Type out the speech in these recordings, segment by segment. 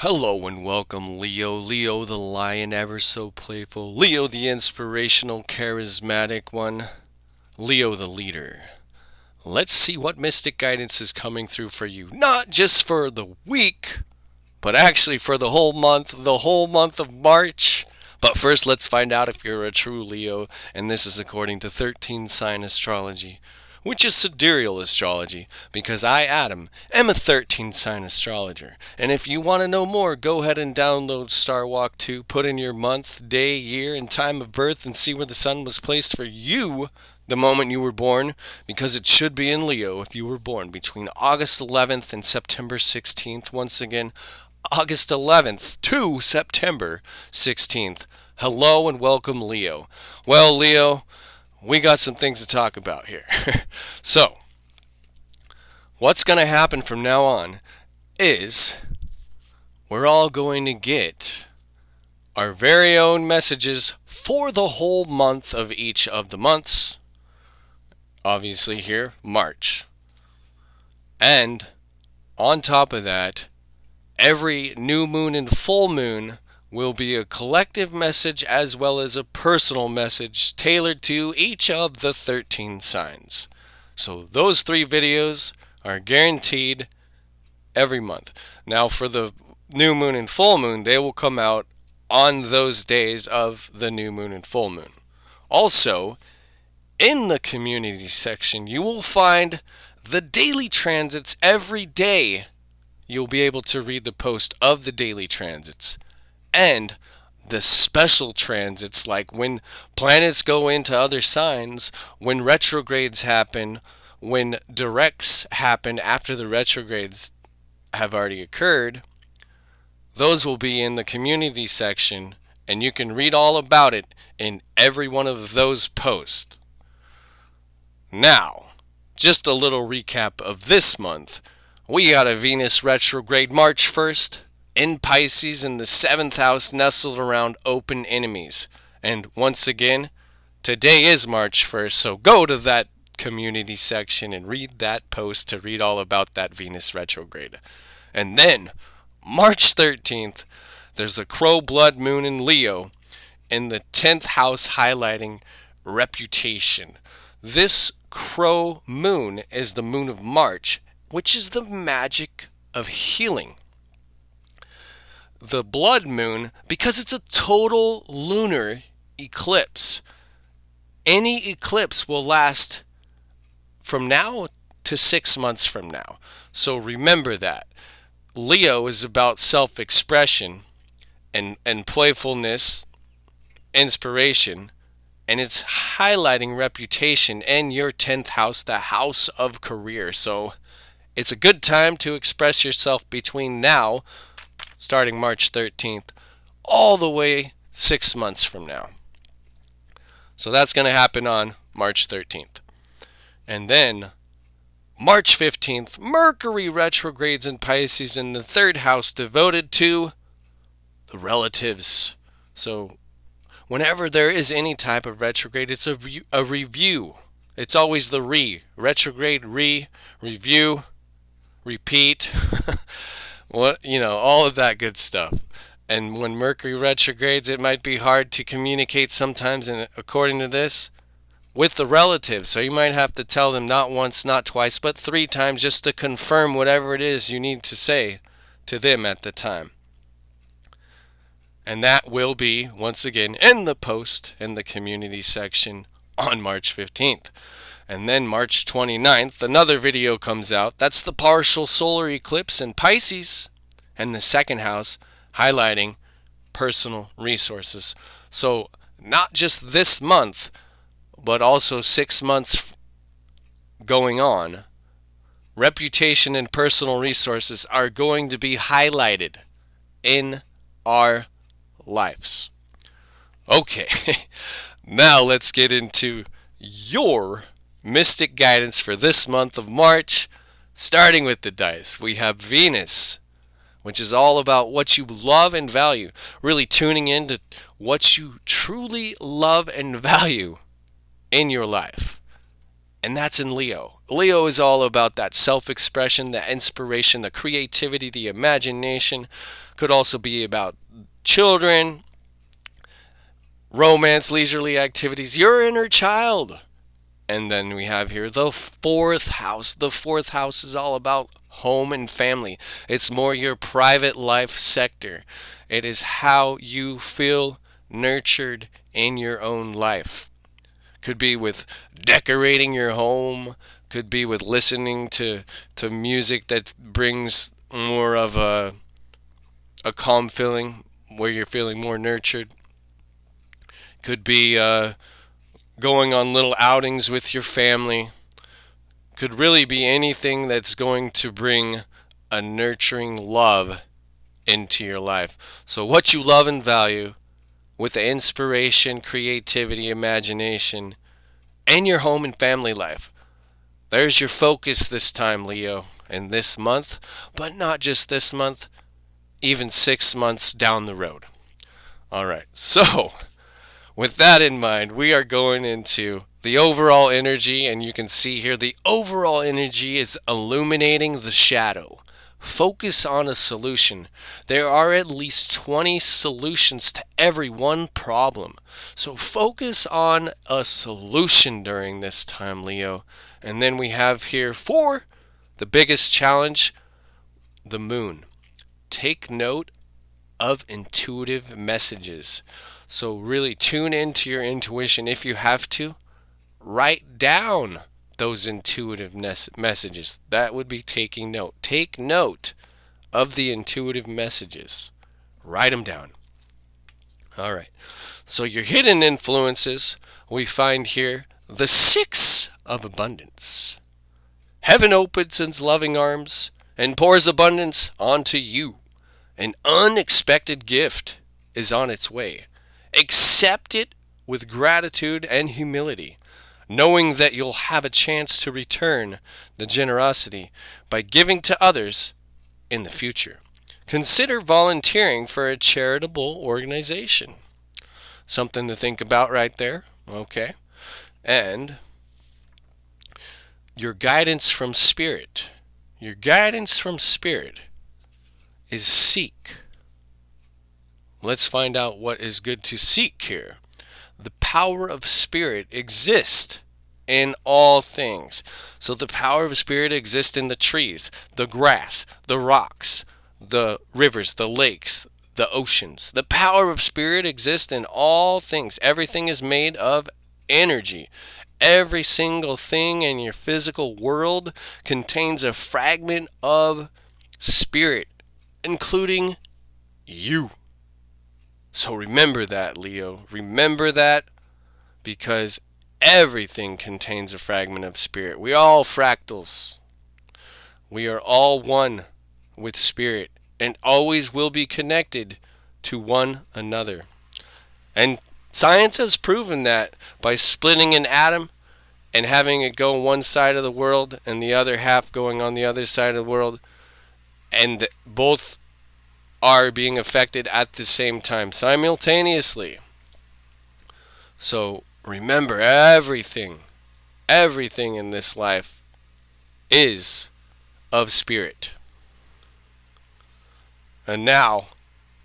Hello and welcome, Leo. Leo the lion, ever so playful. Leo the inspirational, charismatic one. Leo the leader. Let's see what mystic guidance is coming through for you. Not just for the week, but actually for the whole month of March. But first, let's find out if you're a true Leo, and this is according to 13 sign astrology, which is sidereal astrology, because I, Adam, am a 13 sign astrologer. And if you want to know more, go ahead and download Star Walk 2, put in your month, day, year, and time of birth, and see where the sun was placed for you the moment you were born, because it should be in Leo if you were born between August 11th and September 16th. Once again, August 11th to September 16th. Hello and welcome, Leo. Well, Leo, we got some things to talk about here. So, what's going to happen from now on is we're all going to get our very own messages for the whole month of each of the months. Obviously here, March. And on top of that, every new moon and full moon will be a collective message as well as a personal message tailored to each of the 13 signs. So those 3 videos are guaranteed every month. Now for the new moon and full moon, they will come out on those days of the new moon and full moon. Also, in the community section, you will find the daily transits every day. You'll be able to read the post of the daily transits and the special transits, like when planets go into other signs, when retrogrades happen, when directs happen after the retrogrades have already occurred. Those will be in the community section, and you can read all about it in every one of those posts. Now, just a little recap of this month. We got a Venus retrograde March 1st in Pisces in the 7th house, nestled around open enemies. And once again, today is March 1st, so go to that community section and read that post to read all about that Venus retrograde. And then, March 13th, there's a Crow blood moon in Leo in the 10th house, highlighting reputation. This Crow moon is the moon of March, which is the magic of healing. The blood moon, because it's a total lunar eclipse. Any eclipse will last from now to 6 months from now. So remember that. Leo is about self-expression and playfulness, inspiration, and it's highlighting reputation in your 10th house, the house of career. So it's a good time to express yourself between now, starting March 13th, all the way 6 months from now. So that's going to happen on March 13th. And then March 15th, Mercury retrogrades in Pisces in the 3rd house, devoted to the relatives. So whenever there is any type of retrograde, it's a review. It's always the retrograde, review, repeat, all of that good stuff. And when Mercury retrogrades, it might be hard to communicate sometimes, and according to this, with the relatives. So you might have to tell them not once, not twice, but 3 times just to confirm whatever it is you need to say to them at the time. And that will be, once again, in the post in the community section on March 15th. And then March 29th, another video comes out. That's the partial solar eclipse in Pisces and the 2nd house, highlighting personal resources. So not just this month, but also 6 months going on, reputation and personal resources are going to be highlighted in our lives. Okay, now let's get into your mystic guidance for this month of March, starting with the dice. We have Venus, which is all about what you love and value, really tuning into what you truly love and value in your life. And that's in Leo. Leo is all about that self-expression, the inspiration, the creativity, the imagination. Could also be about children, romance, leisurely activities, your inner child. And then we have here the fourth house. The fourth house is all about home and family. It's more your private life sector. It is how you feel nurtured in your own life. Could be with decorating your home. Could be with listening to music that brings more of a calm feeling where you're feeling more nurtured. Could be going on little outings with your family. Could really be anything that's going to bring a nurturing love into your life. So what you love and value with the inspiration, creativity, imagination, and your home and family life. There's your focus this time, Leo, and this month, but not just this month, even 6 months down the road. Alright, so with that in mind, we are going into the overall energy, and you can see here the overall energy is illuminating the shadow. Focus on a solution. There are at least 20 solutions to every one problem. So focus on a solution during this time, Leo. And then we have here for the biggest challenge, the moon. Take note of intuitive messages. So really tune into your intuition. If you have to, write down those intuitive messages. That would be taking note. Take note of the intuitive messages. Write them down. All right. So your hidden influences, we find here the 6 of abundance. Heaven opens its loving arms and pours abundance onto you. An unexpected gift is on its way. Accept it with gratitude and humility, knowing that you'll have a chance to return the generosity by giving to others in the future. Consider volunteering for a charitable organization. Something to think about right there. Okay. And your guidance from Spirit. Your guidance from Spirit is seek. Let's find out what is good to seek here. The power of Spirit exists in all things. So the power of Spirit exists in the trees, the grass, the rocks, the rivers, the lakes, the oceans. The power of Spirit exists in all things. Everything is made of energy. Every single thing in your physical world contains a fragment of Spirit, including you. So remember that, Leo. Remember that, because everything contains a fragment of Spirit. We are all fractals. We are all one with Spirit and always will be connected to one another. And science has proven that by splitting an atom and having it go one side of the world and the other half going on the other side of the world, and both are being affected at the same time, simultaneously. So remember, everything in this life is of Spirit. And now,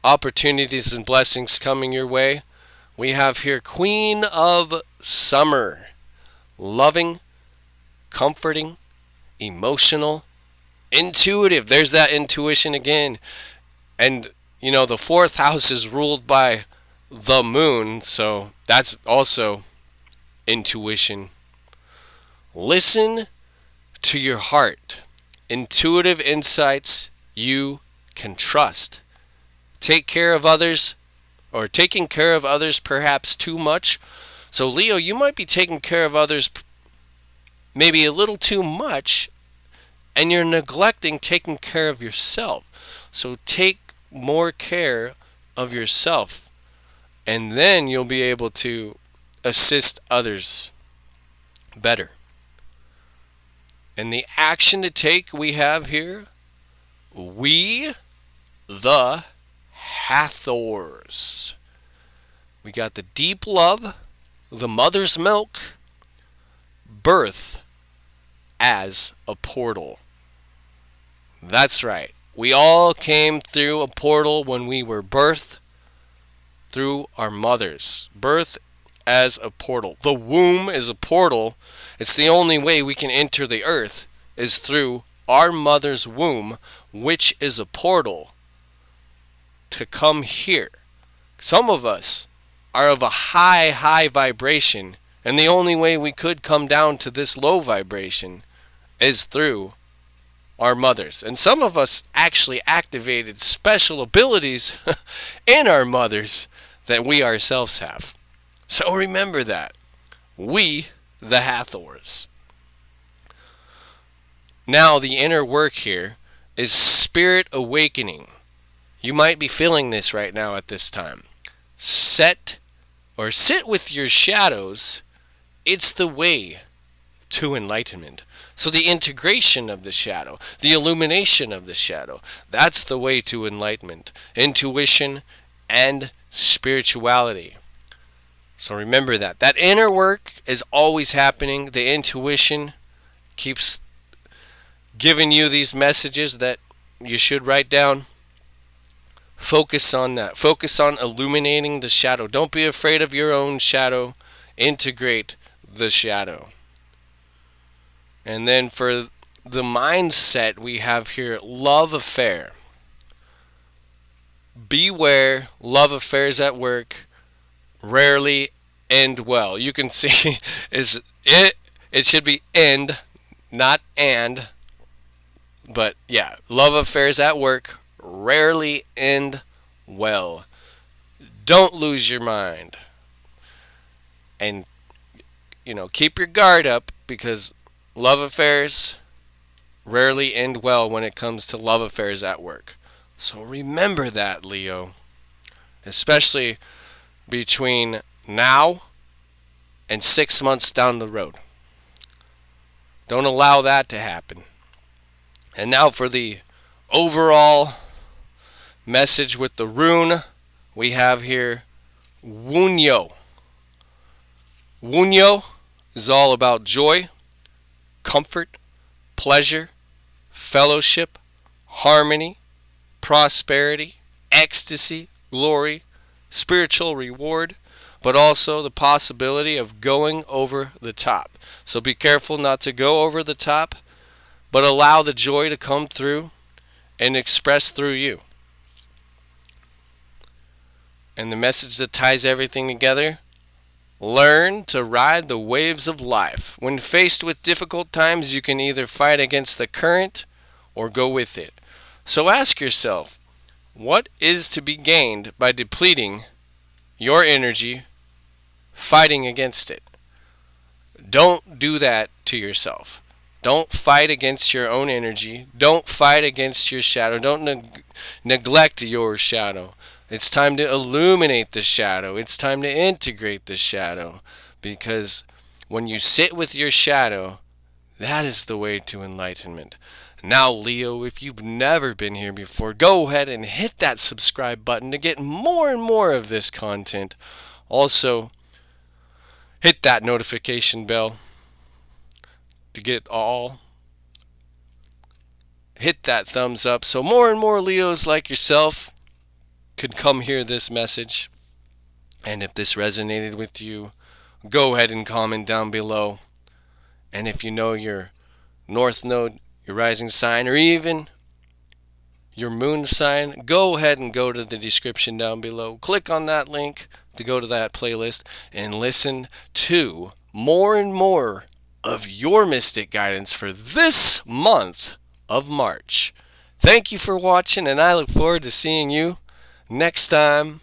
opportunities and blessings coming your way. We have here Queen of Summer. Loving, comforting, emotional, intuitive. There's that intuition again. And, you know, the 4th house is ruled by the moon, so that's also intuition. Listen to your heart. Intuitive insights you can trust. Take care of others, or taking care of others perhaps too much. So Leo, you might be taking care of others maybe a little too much, and you're neglecting taking care of yourself. So take more care of yourself, and then you'll be able to assist others better. And the action to take we have here, we the Hathors. We got the deep love, the mother's milk, birth, as a portal. That's right. We all came through a portal when we were birthed through our mothers. Birth as a portal. The womb is a portal. It's the only way we can enter the earth is through our mother's womb, which is a portal to come here. Some of us are of a high vibration, and the only way we could come down to this low vibration is through our mothers. And some of us actually activated special abilities in our mothers that we ourselves have. So remember that. We, the Hathors. Now the inner work here is spirit awakening. You might be feeling this right now at this time. Sit with your shadows. It's the way to enlightenment. So the integration of the shadow, the illumination of the shadow, that's the way to enlightenment, intuition, and spirituality. So remember that. That inner work is always happening. The intuition keeps giving you these messages that you should write down. Focus on that. Focus on illuminating the shadow. Don't be afraid of your own shadow. Integrate the shadow. And then for the mindset, we have here love affair. Beware, love affairs at work rarely end well. You can see it should be end, not and. But yeah, love affairs at work rarely end well. Don't lose your mind. And keep your guard up, because love affairs rarely end well when it comes to love affairs at work. So remember that, Leo. Especially between now and 6 months down the road. Don't allow that to happen. And now for the overall message with the rune, we have here Wunyo. Wunyo is all about joy, comfort, pleasure, fellowship, harmony, prosperity, ecstasy, glory, spiritual reward, but also the possibility of going over the top. So be careful not to go over the top, but allow the joy to come through and express through you. And the message that ties everything together: learn to ride the waves of life. When faced with difficult times, you can either fight against the current or go with it. So ask yourself, what is to be gained by depleting your energy fighting against it? Don't do that to yourself. Don't fight against your own energy. Don't fight against your shadow. Don't neglect your shadow. It's time to illuminate the shadow. It's time to integrate the shadow. Because when you sit with your shadow, that is the way to enlightenment. Now, Leo, if you've never been here before, go ahead and hit that subscribe button to get more and more of this content. Also, hit that notification bell to get all. Hit that thumbs up so more and more Leos like yourself could come hear this message. And if this resonated with you, go ahead and comment down below. And if you know your North Node, your rising sign, or even your moon sign, go ahead and go to the description down below. Click on that link to go to that playlist and listen to more and more of your mystic guidance for this month of March. Thank you for watching, and I look forward to seeing you next time.